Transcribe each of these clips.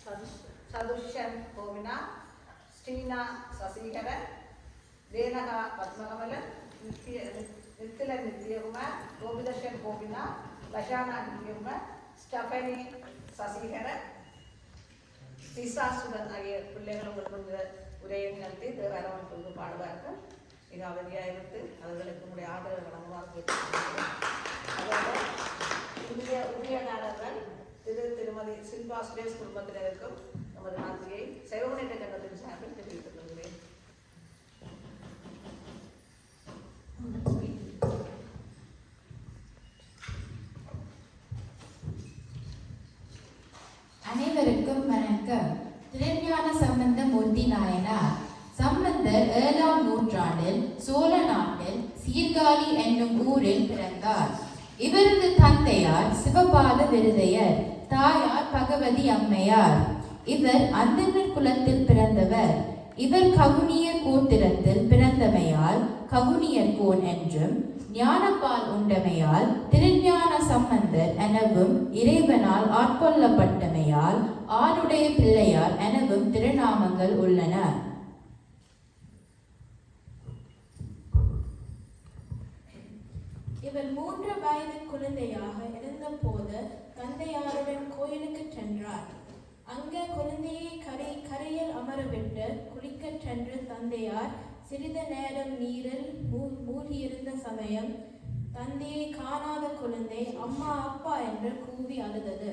சதுஷன் கோவிநாத், Sreena Sasikaran, தேனகா பத்மகமலன், நித்தில Nithyakumar, கோபிதர்ஷன் Gopinath, லஷானா Nithyakumar, Stephanie Sasikaran, சீசாசுடன் ஆகிய பிள்ளைகள் உங்களுக்கு உரையை நிகழ்த்தி தேவாரம் கொண்டு பாடுவார்கள். மிக அவதியாக இருந்து அவர்களுக்கு உங்களுடைய ஆதரவு வழங்குவார்கள். அதோடு இந்திய உதவியாளர்கள் திருமதி சில்வா சுரேஷ் குடும்பத்தினருக்கும் நமது நன்றியை சைவ முன்னேற்ற கழகத்தின் சார்பில் தெரிவித்துக் கொள்கிறேன். அனைவருக்கும் வணக்கம். திருஞான சம்பந்த மூர்த்தி நாயனார் சம்பந்தர் 7ஆம் நூற்றாண்டில் சோழ நாட்டில் சீர்காழி என்னும் ஊரில் பிறந்தார். இவரது தந்தையார் சிவபாத விருதையர், தாயார் பகவதி அம்மையார். இவர் அந்தணர் குலத்தில் பிறந்தவர். இவர் கவுனியர் கோத்திரத்தில் பிறந்தமையால் கவுனியர் கோன் என்றும், ஞானப்பால் உண்டமையால் திருஞான சம்பந்தர் எனவும், இறைவனால் ஆட்கொள்ளப்பட்டமையால் ஆளுடைய பிள்ளையார் எனவும் திருநாமங்கள் உள்ளன. இவர் 3 வயது குழந்தையாக இருந்தபோது தந்தையாருடன் கோயிலுக்கு சென்றார். அங்கே குழந்தையை கரையில் அமரவிட்டு குளிக்கச் சென்று தந்தையார் சிறிது நேரம் நீரில் மூழ்கியிருந்த சமயம் தந்தையை காணாத குழந்தை அம்மா அப்பா என்று கூவி அழுதது.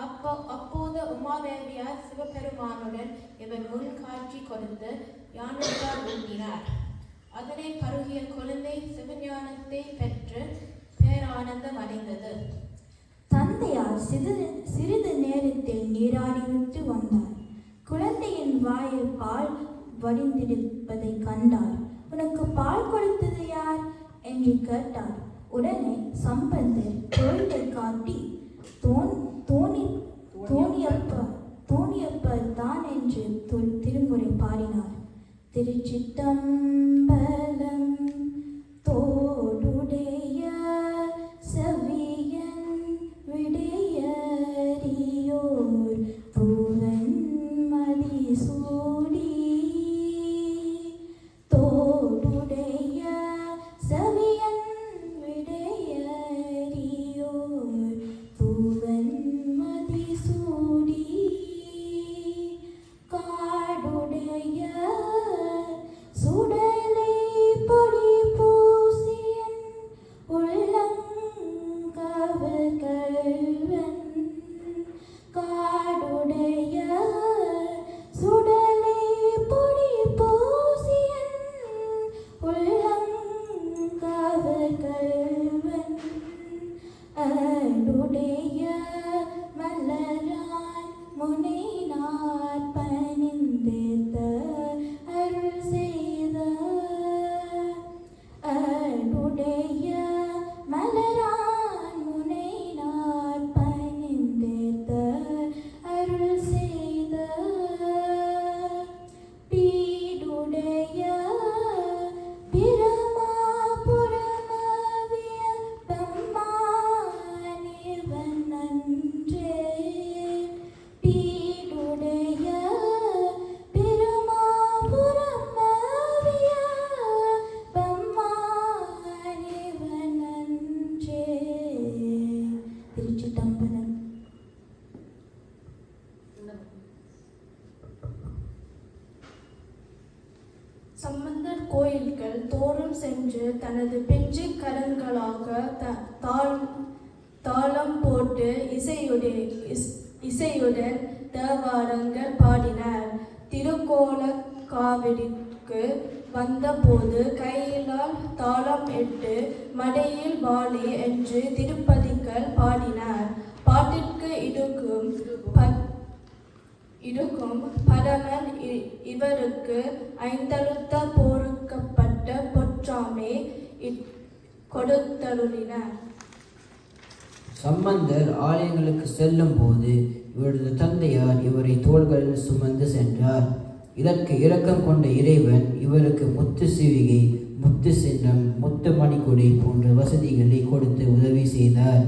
அப்போது உமாதேவியார் சிவபெருமானுடன் இவர் முன் காட்சி கொடுத்து ஞானத்தால் ஊட்டினார். அதனை பருகிய குழந்தை சிவஞானத்தை பெற்று பேரானந்தம் அடைந்தது. தந்தையார் சிறிது நேரத்தில் நீராடிவிட்டு வந்தார். குழந்தையின் வாயில் பால் வடிந்திருப்பதை கண்டார். உனக்கு பால் கொடுத்தது யார் என்று கேட்டார். உடனே சம்பந்தர் கோயிலை காட்டி தோணியப்பர் தான் என்று திருமுறை பாடினார். திருச்சிற்றம்பலம். தோடுடைய செவியன் விடையறியோர் பூவன் மதிசூடி. தோடுடைய செவியன் விடையறியோர் பூவன் மதிசூடி. காடுடைய சுடலை பொடி பூசியன் உள்ளங்கவர் கள்வன். காடுடைய சுடலை பொடி பூசியன் உள்ளங்கவர் கள்வன். அருடைய மலரான் முனைநார் பணிந்தேத்த அருள் செய்த. அருடைய மலரான் முனைநார் பணிந்தேத்த அருள் செய்த. பீடுடைய பிரமாபுரமவிய பெம்மானிவன் நன்றே. பீடுடைய பிரமாபுரமவிய பெம்மானிவன் நன்றே. திருச்சிற்றம்பலம். சம்பந்தர் கோயில்கள் தோறும் சென்று தனது பிஞ்சு கரங்களாக தாளம் போட்டு இசையுடன் தேவாரங்கள் பாடினார். திருக்கோலக்காவிற்கு வந்தபோது கையிலால் தாளம் இட்டு மடையில் வாழி என்று திருப்பதிகள் பாடினார். பாட்டிற்கு இடுக்கும் பரமன் இவருக்கு ஐந்தழுத்த போருக்கப்பட்ட பொற்றாமை கொடுத்தருளினார். சம்பந்தர் ஆலயங்களுக்கு செல்லும் போது இவரது தந்தையார் இவரை தோள்களில் சுமந்து சென்றார். இதற்கு இரக்கம் கொண்ட இறைவன் இவருக்கு முத்து சிவிகை, முத்து சின்னம், முத்து மணிக்கொடி போன்ற வசதிகளை கொடுத்து உதவி செய்தார்.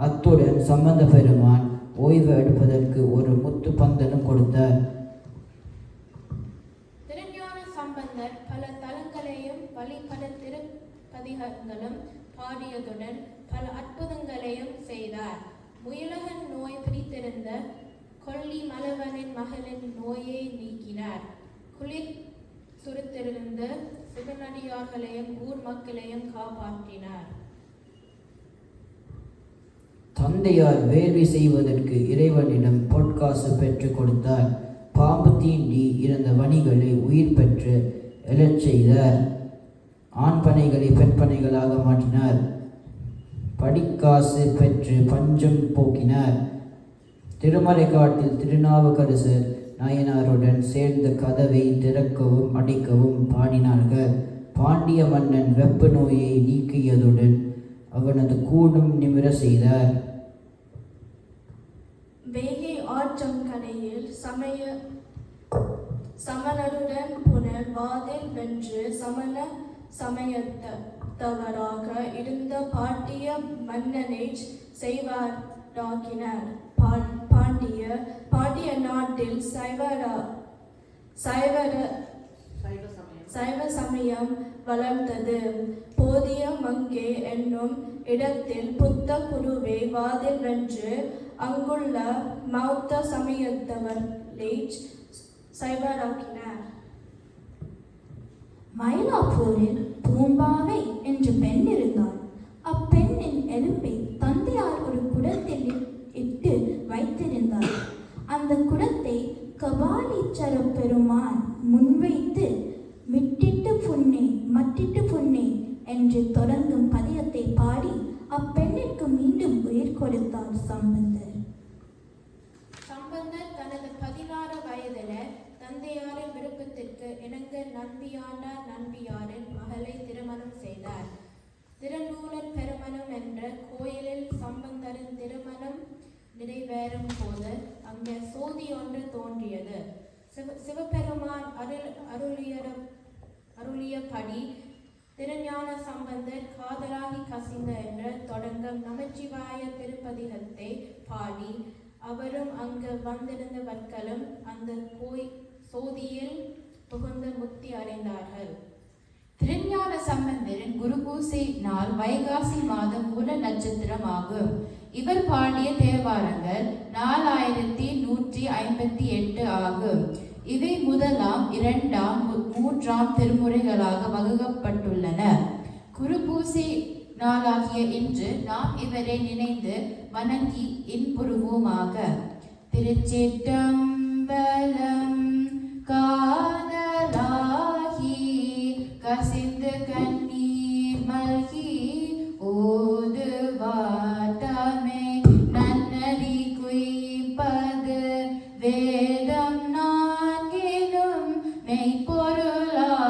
அத்துடன் சம்பந்த பெருமான் ஓய்வு எடுப்பதற்கு ஒரு முத்து பந்தலும் கொடுத்தார். திருஞான சம்பந்தர் பல தலங்களையும் வழிபட திருப்பதிகங்களும் பாடியதுடன் பல அற்புதங்களையும் செய்தார். முயலகன் நோய் பிடித்திருந்த கொல்லி மலவனின் மகளின் நோயை நீக்கினார். குளிர் சுருத்திருந்த சிவனடியார்களையும் ஊர் மக்களையும் காப்பாற்றினார். தந்தையார் வேள்வி செய்வதற்கு இறைவனிடம் பொற்காசு பெற்றுக் கொடுத்தார். பாம்பு தீண்டி இறந்த வணிகளை உயிர் பெற்று எழச் செய்தார். ஆண் பனைகளை பெண் பனைகளாக மாற்றினார். படிக்காசு பெற்று பஞ்சம் போக்கினார். திருமறைக்காட்டில் திருநாவுக்கரசர் நாயனாருடன் சேர்ந்த கதவை திறக்கவும் அடிக்கவும் பாடினார்கள். பாண்டிய மன்னன் வெப்ப நோயை நீக்கியதுடன் அவனது கூடும் நிமிர செய்தார். வேகை ஆற்றங்கரையில் சமணருடன் புனர் வாதில் வென்று சமண சமயத்தவராக இருந்த பாண்டிய மன்னனை செய்வராக்கினார். பாண்டிய நாட்டில் சைவ சமயம் வளர்ந்தது. போதிய மங்கே என்னும் இடத்தில் புத்த குருவை வாதில் வென்று அங்குள்ள மௌத்த சமயத்தவர்களை சைவராக்கினார். மயிலாப்பூரில் பூம்பாவை என்ற பெண் இருந்தாள். அப்பெண்ணின் எலும்பை தந்தையார் ஒரு குடத்தில் இட்டு வைத்திருந்தார். அந்த குடத்தை கபாலீச்சர பெருமான் முன்வைத்து மிட்டிட்டு புண்ணே மட்டிட்டு புண்ணே என்று தொடங்கும் பதியத்தை பாடி அப்பெண்ணிற்கு மீண்டும் உயிர் கொடுத்தார் சம்பந்தர். சம்பந்தர் தனது 16 வயதில் தந்தையாரின் விருப்பத்திற்கு இணங்க நம்பியாரின் மகளை திருமணம் செய்தார். திருநூலன் பெருமணம் என்ற கோயிலில் சம்பந்தரின் திருமணம் நிறைவேறும் போது அங்கே சோதி ஒன்று தோன்றியது. சிவபெருமான் அருளியபடி திருஞான சம்பந்தர் காதலாகி கசிந்த என்று தொடங்கும் நமச்சிவாய திருப்பதிகத்தை பாடி அவரும் அங்கு வந்திருந்தவர்களும் அந்த சோதியில் புகுந்து முக்தி அடைந்தார்கள். திருஞான சம்பந்தரின் குருபூசை நாள் வைகாசி மாதம் மூல நட்சத்திரம் ஆகும். இவர் பாடிய தேவாரங்கள் 4158 ஆகும். இவை 1ஆம், 2ஆம், 3ஆம் திருமுறைகளாக வகுக்கப்பட்டுள்ளன. குருபூசை நாளாகிய இன்று நாம் இவரை நினைந்து வணங்கி இன்புறுவோமாக. திருச்சிற்றம்பலம். காதலாகி கசிந்து கண்ணீர் மல்கி ஓதுவாட்டமே நன்னடி குய்ப்பது வேதம் நான்கிலும் மெய்ப்பொருளாவது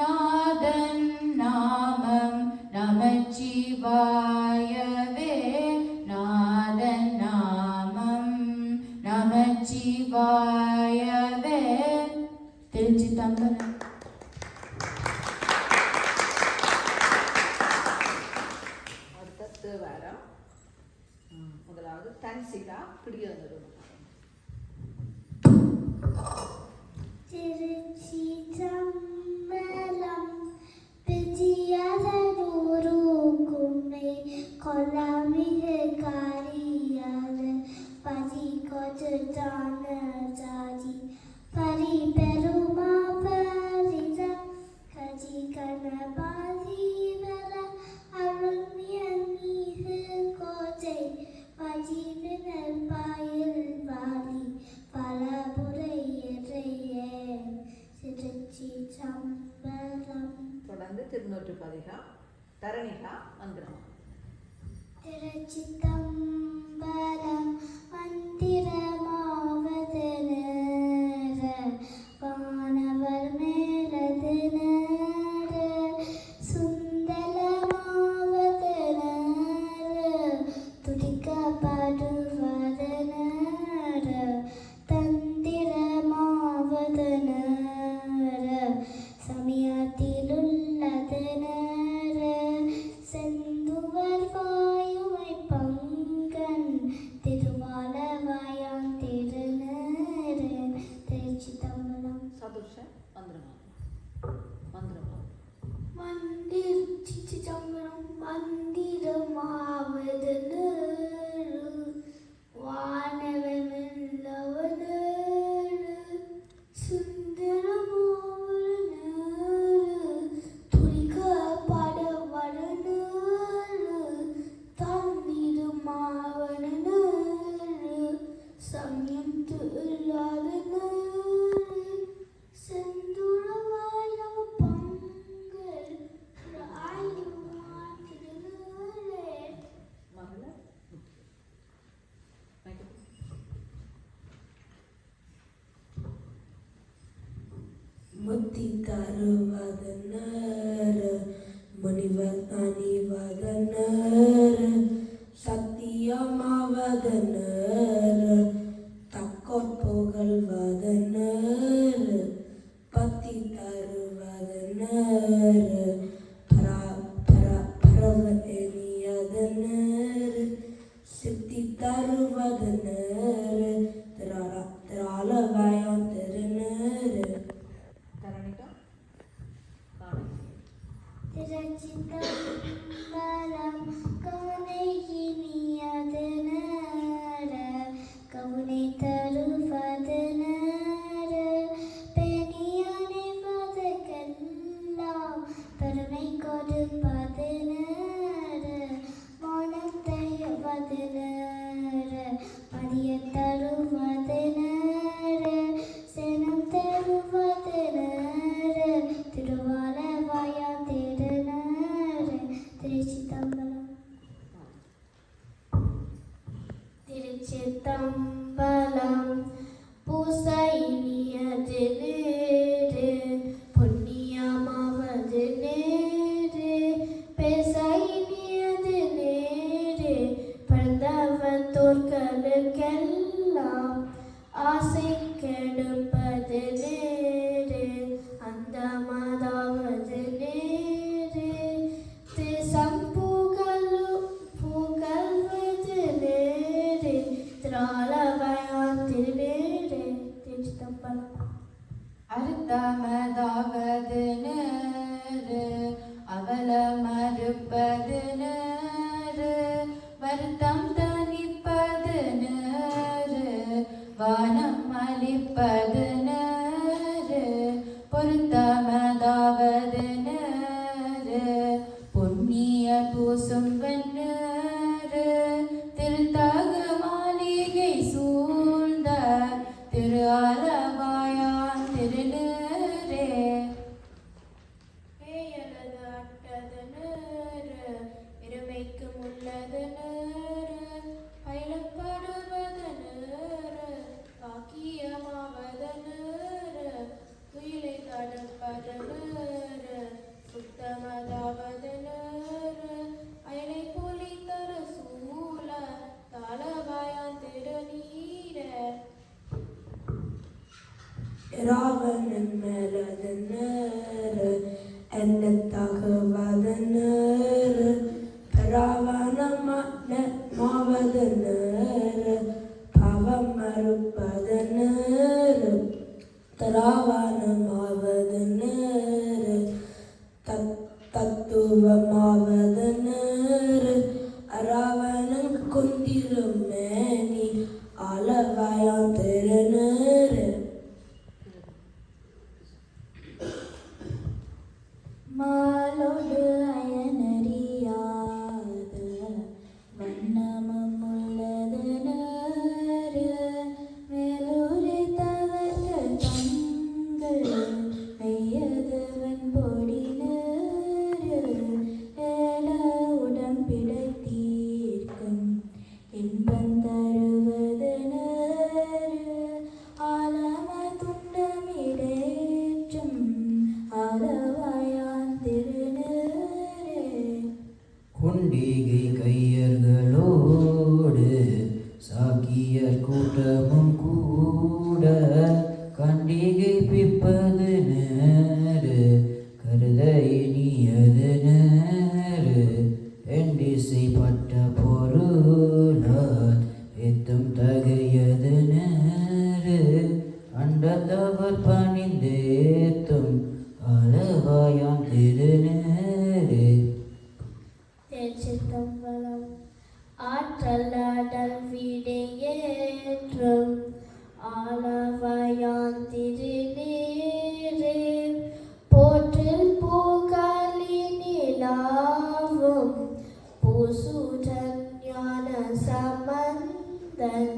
நாதன் நாமம் நமச்சிவாயவே. நாதன் நாமம் நமச்சிவாயவே. திருச்சிற்றம்பலம். அடுத்த தேவாரம். முதலாவது தன்சிகா பிடியது. திருச்சிற்றம்பலம். பிஜியதூரு கும்மை கொல்லாமிகு காரியாத பதி கொத்து தான ஜாதி பரி பெருமா பரித கஜி கணபாதி வர அருள்மியன் மீது கோஜை பஜி வினல் பாயில் வாலி பலபுரை எறையே. திருச்சிற்றம்பலம். தொடர்ந்து திருநூற்று பதிகம் தரணிகா மந்திரம். திருச்சிற்றம்பலம். மந்திரமாவது நேர வானவர் மேலது நேர சுந்தரமாவது நேர துடிக்கப்படுவது நேர தந்திரமாவது நேர சமயத்திலுள்ளது நேர செந்துவ சமயம் இல்லாத செந்துளவாய் அவ பங்கள் மகள முத்தி தருவதனர் முனிவர் அணிவதனர் சத்தியமாவதனர் தக்கோர் புகழ்வதனர் பத்தி தருவதனர் பரவ எண்ணியதனர் சித்தி தருவதனர் திராளவாயம் திருநர் கரணிகா திருச்சிதம்பரம் கவுனை இனியதனர் கவுனை தருவதனர் பெரிய அனைவதற்கெல்லாம் பெருமை கொடுப்பதனர் மனம் தருவதனர் மதிய தருவதனர் செனம் தருவதனர் திருவாலவாயா திருநர் திருச்சிதம்பரம் திருச்சிதம்பரம் பூசைனியது நேரு புண்ணியமாவது நேரு பேசைனியது நேரு பிறந்தவன் தோற்களுக்கெல்லாம் ஆசை கெடுப்பது நேரு அந்த மாதாவது நேரு புகழ்வது நேரு திராளவயான் திருநேரு திருச்சிதம்பரம் அர்த்தமதாவது நேரு அவல மறுப்பது நேரு வருத்தம் தணிப்பது நேரு வானம் அளிப்பது நேரு பொருத்தமதாவது நேரு புண்ணிய பூசும் வெண்ணேரு திருத்தக மாளிகை சூழ்ந்த திரு ஆலவாயான் திருநேரே பேயலது அட்டதனர் இருமைக்கு உள்ளதனர் பயிலப்படுவதனர் பாக்கியமாவதனர் துயிலை தடுப்பதனர் சுத்தமதாவதனர் அயலை போலி தர சூழ தாளவாயான் திருநீர ராவணன் மேலதனர் என்ன தகவதனர் ராவணமாவதனர் பவம் மறுப்பதனர் ராவணமாவதனர் தத்துவமாவதனர் ராவணன் குந்திருமேனி ஆலவாயான் திருநர் மாலோடு அயனறியாத வண்ணமும் உள்ளதனர் மேலூரை தவர்கள் தங்கள் மெய்யதவன் பொடினர் ஏல உடம்பிடை தீர்க்கும் இன்பம் தருவதனர் ஆலம துண்டமிடேற்றும் ஆலவாயான் திருநரே குண்டிகை கையர்களோடு சாக்கியர் கூட்டமும் கூட கண்டிகை பிப்பது நேரு கருத இனியது நேரு எண்டிசை பட்ட பொருளால் எத்தும் தகையது நேரு அண்டத்தவர் பணிந்தேத்தும் ஆலவாயான் திருநேரு திருச்சிதம்பரம் ஆற்றலாடல் விடையேற்றும் ஆலவாயான் திருநேரு போற்றில் புகழினிலாவும் பூசுடன் ஞான சம்பந்தன்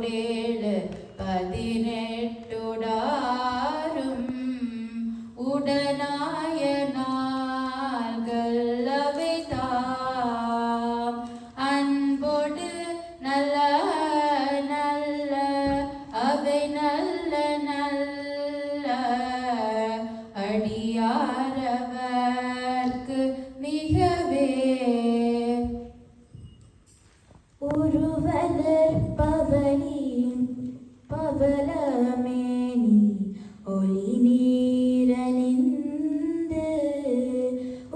ஓடேழு 18 உடனாய நாள்கள் அவை தாம் அன்போடு நல்ல நல்ல அவை நல்ல நல்ல அடியாரவர்க்கு மிகவே உருவலர் பவனியும் பவளமேனி ஒளி நீரணிந்து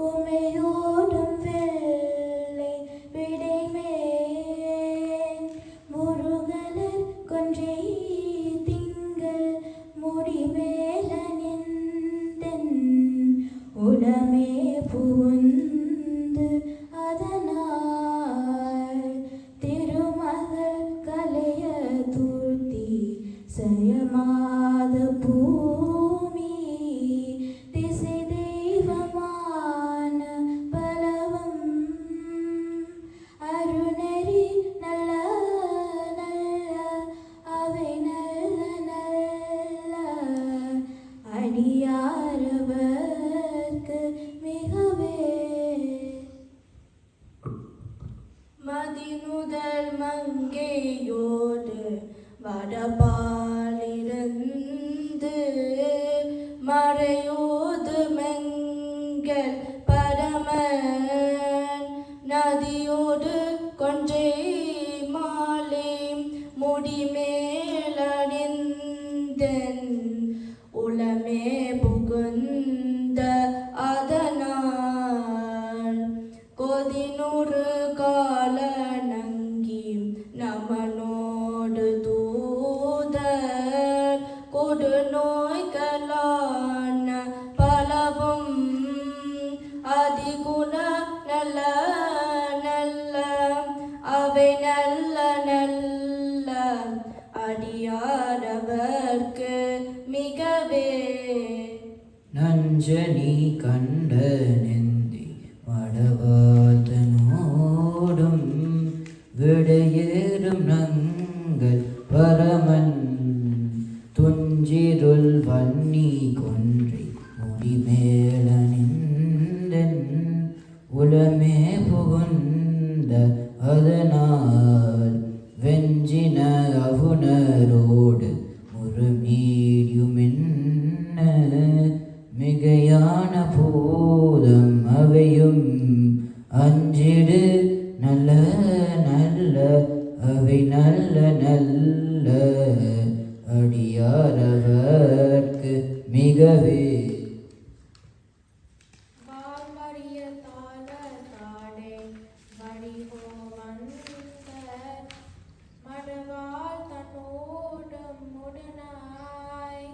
உமையோடும் வெள்ளை விடைமேல் முருகலர் கொன்றை திங்கள் முடிமேலணிந்தன் உடமே புகுந்து அதனால் திருமகள் கலைய தூர்த்தி சயமாத பூமி திசை தெய்வமான பலவம் அருணரி நல்ல நல்ல அவை நல்ல நல்ல அடியாரவர்க்கு மிகவே மதிநுதல் மங்கையோடு வடபாலிருந்து மறையோது மெங்கல் பரமன் நதியோடு கொன்றை மாலை முடிமேலணிந்தன் உளமே புகுந்த அதனால் கொதினூறு கால நங்கி நமனோடு தூதர் கொடு நோய்களான பலவும் அதிகுண நல்ல நல்ல அவை நல்ல நல்ல அடியாரவர்க்கு மிகவே நஞ்சனி கண்ட நெந்தி மடவாதனோடும் விடையேறும் நங்கள் பரமன் துஞ்சிருள் வன்னி கொன்றை முடிமேலணிந்தன் உளமே புகுந்த அதனால் வெஞ்சின அவுணரோடு முறுமீடியுமென்ன மிகையான பூதம் அவையும் அஞ்சிடு நல்ல நல்ல அவை நல்ல நல்ல அடியாரவர்க்கு மிகவே வாழ்வறிய தாள தாடே வடிவோ வந்தர் மடவாள் தன்னோடும் உடனாய்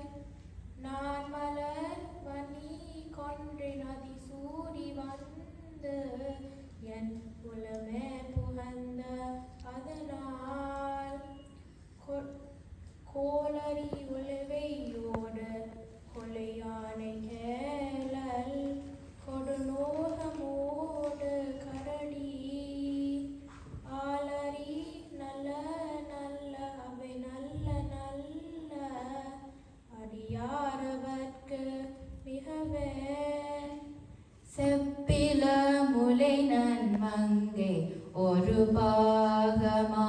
நான் மலர் வனி கொன்றை நதி சூடி வந்து என் புலமே புகந்த அதனால் கோளரி உழவையோடு கொலையானை கேளல் கொடுநோகமோடு கரடி ஆளரி நல்ல நல்ல அவை நல்ல நல்ல அடியாரவர்க்கு மிகவே செப்பில முலை நன்மங்கை ஒரு பாகமாக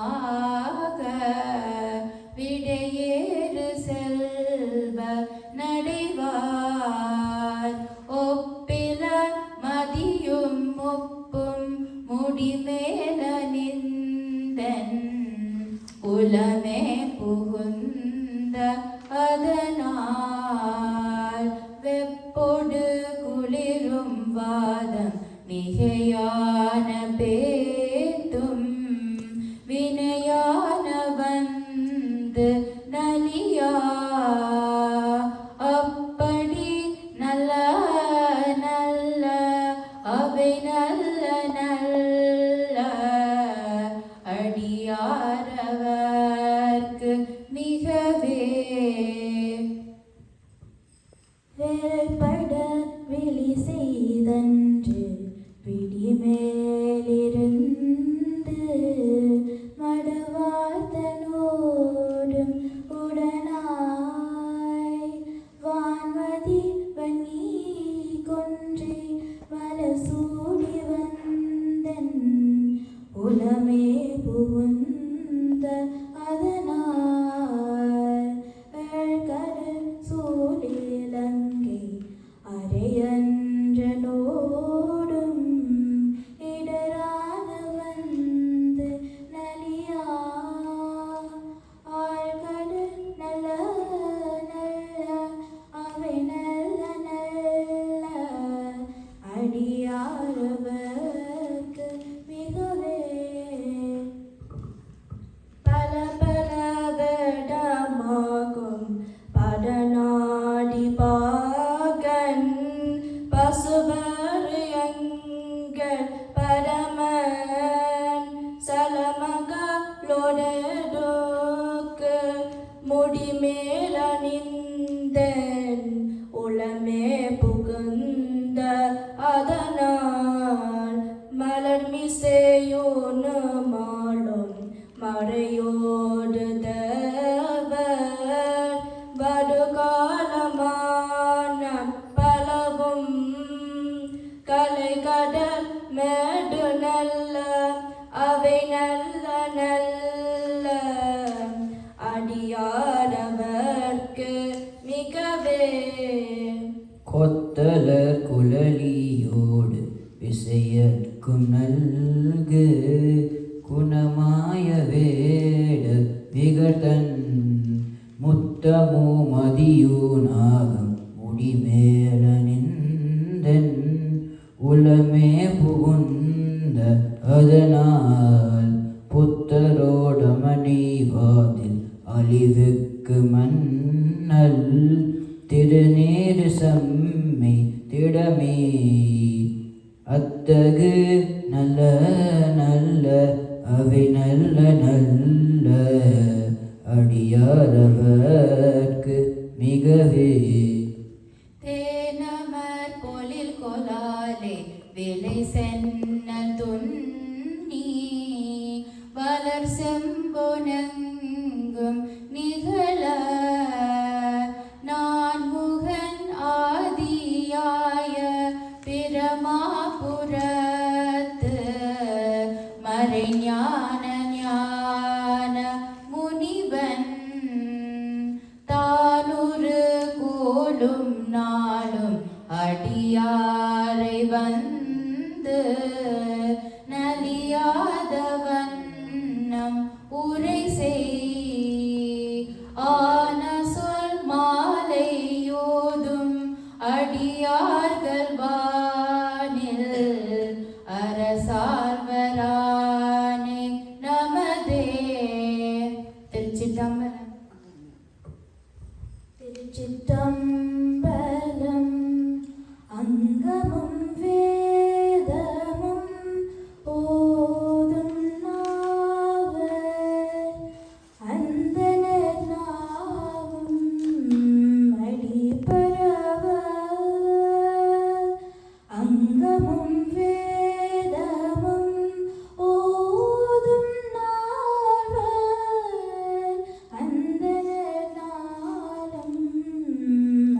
விடையேறு செல்வ நடைவார் ஒப்பில மதியும் முப்பும் முடிமேல நின்றன் உலமே புகுந்த அதனால் வெப்பொடு குளிரும் வாதம் மிகையான பேத்தும் வினையான வந்து நலியா அப்படி நல்ல நல்ல அவை நல்ல நல்ல அடியாரவர்க்கு மிகவே வேல்பட விழி செய்தன்று பிடிமேலிருந்து மடவாழ்த்தனோடு முடிமேலணிந்தன் உளமே புகுந்த அதனால் மலர்மிசையோனு மாளும் மறையோடு தேவர் வருகாலமான பலவும் கலை கடல் மேடு நல்ல அவை நல்ல நல்ல அடியாரவர்க்கு மிகவே கொத்தலர் குழலியோடு விசையற்கும் நல்கு குணமாய வேட விகடன் முத்தமோ மதியூனாகம் முடிமேல நின்றன் உளமே புகுந்த அதனால் புத்தரோடமணிவாதில் அழிவுக்கு மன்னல் திருநீர் செம்மை திடமே அத்தகு நல்ல நல்ல அவை நல்ல நல்ல அடியாரவர்க்கு மிகவே தேனமர் பொழில் கொலாலே விலை சென்ன துன்னி வளர் செம்பொனெங்கும் நிகழ நான் முகன் ஆதியாய பிரமாபுரத்து மறைஞான ஞான முனிவன் தானுரு கோலும் நாளும் அடியாரை வந்து நலியாத வண்ணம் உரை செய் ஆன சொல் மாலையோதும் அடியார்கள் வானில் அரசார்வரானே நமதே. திருச்சிற்றம்பலம். திருச்சிற்றம்பலம். அங்கமும் வேதமும் ஓதும் நாவர் அந்தணர் நாவும் அடிபரவர். அங்கமும் வேதமும் ஓதும் நாவர் அந்தணர் நாளும்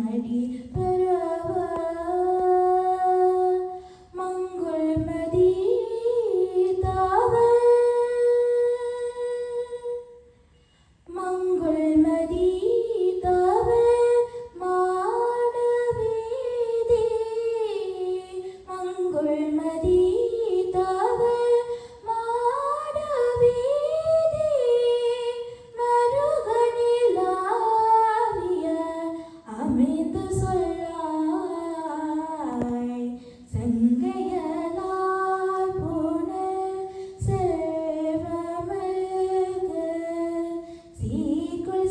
அடிபரவர். மங்குள் மதி தாவர் மங்குள் மதி தாவர் மாடவீதி. மங்குள் மதி தாவர் மாடவீதி. மருகனிலாவிய அமைந்து சொல்லாய் செங்கையலால் புனல் செல்வமல்கு சீக்குள்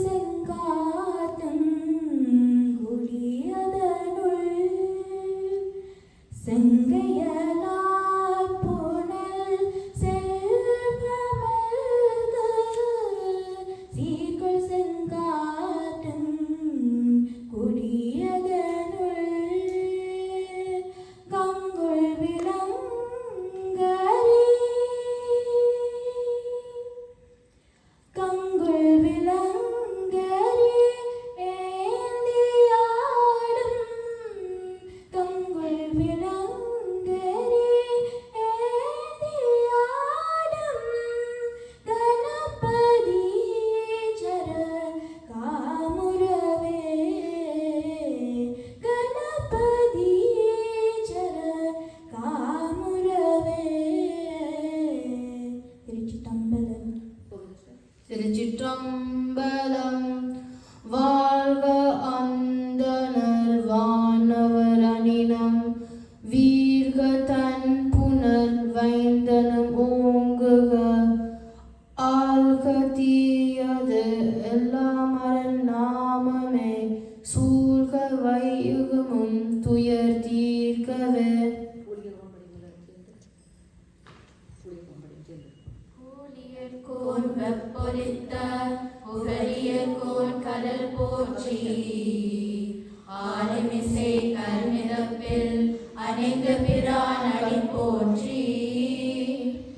ஆலிமிசை கண்ணிரப்பில் அணைந்து பிரான் அடி போற்றி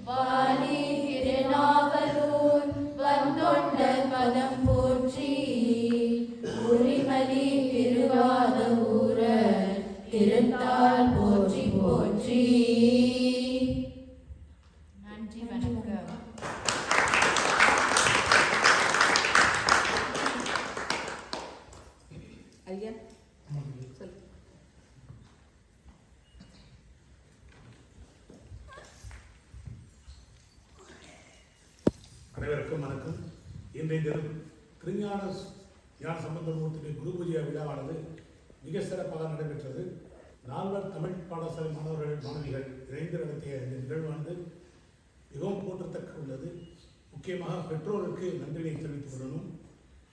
வாலி திருநாவலூர் வந்தொண்ட பதம் போற்றி உரிமதி திருவாத ஊர திருத்தால் போற்றி போற்றி. நன்றி, வணக்கம். ஐயா சொல்லு. அனைவருக்கும் வணக்கம். இன்றைய தினம் திருஞான ஞான சம்பந்தமூர்த்தியுடைய குரு பூஜை விழாவானது மிக சிறப்பாக நடைபெற்றது. 4 தமிழ் பாடசாலை மாணவர்கள் மாணவிகள் இணைந்து நடத்திய இந்த நிகழ்வானது மிகவும் போற்றத்தக்க உள்ளது. முக்கியமாக பெற்றோருக்கு நன்றியை தெரிவித்துக் கொள்ளணும்.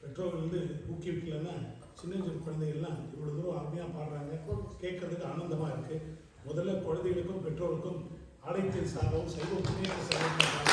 பெற்றோர்கள் ஊக்குவிக்கலன்னா சின்ன சின்ன குழந்தைகள்லாம் இவ்வளோ தூரம் அருமையாக பாடுறாங்க, கேட்கறதுக்கு ஆனந்தமாக இருக்குது. முதல்ல குழந்தைகளுக்கும் பெற்றோருக்கும் ஆலயத்தின் சார்பாகவும் சைவ முன்னேற்ற சார்பாகவும்